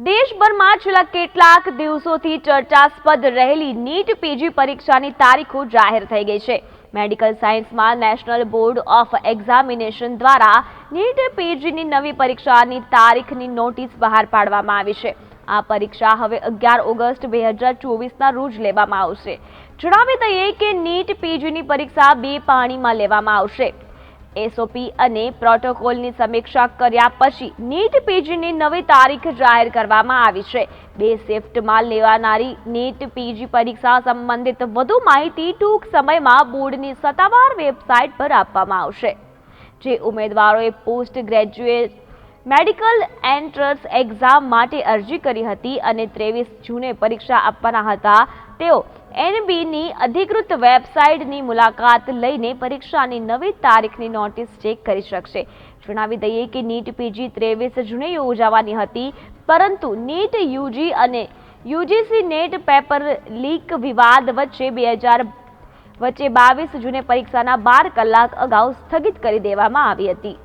દેશભરમાં છેલ્લા કેટલાક દિવસોથી ચર્ચાસ્પદ રહેલી નીટ પીજી પરીક્ષાની તારીખો જાહેર થઈ ગઈ છે। મેડિકલ સાયન્સમાં નેશનલ બોર્ડ ઓફ એક્ઝામિનેશન દ્વારા નીટ પીજીની નવી પરીક્ષાની તારીખની નોટિસ બહાર પાડવામાં આવી છે। આ પરીક્ષા હવે 11 ઓગસ્ટ 2024ના રોજ લેવામાં આવશે। જણાવી દઈએ કે નીટ પીજીની પરીક્ષા 2 પાળીમાં લેવામાં આવશે। એસઓપી અને પ્રોટોકોલની સમીક્ષા કર્યા પછી નીટ પીજીની નવી તારીખ જાહેર કરવામાં આવી છે। 2 શિફ્ટમાં લેવાનારી નીટ પીજી પરીક્ષા સંબંધિત વધુ માહિતી ટૂંક સમયમાં બોર્ડની સત્તાવાર વેબસાઇટ પર આપવામાં આવશે। જે ઉમેદવારોએ post graduate medical entrance exam માટે અરજી કરી હતી અને 23 જૂને પરીક્ષા આપવાના હતા તેઓ એનબીની અધિકૃત વેબસાઇટની મુલાકાત લઈને પરીક્ષાની નવી તારીખની નોટિસ ચેક કરી શકશે। જણાવી દઈએ કે નીટ પીજી 23 જૂને યોજાવાની હતી, પરંતુ નીટ યુજી અને યુજીસી નેટ પેપર લીક વિવાદ વચ્ચે 22 જૂને પરીક્ષાના 12 કલાક અગાઉ સ્થગિત કરી દેવામાં આવી હતી।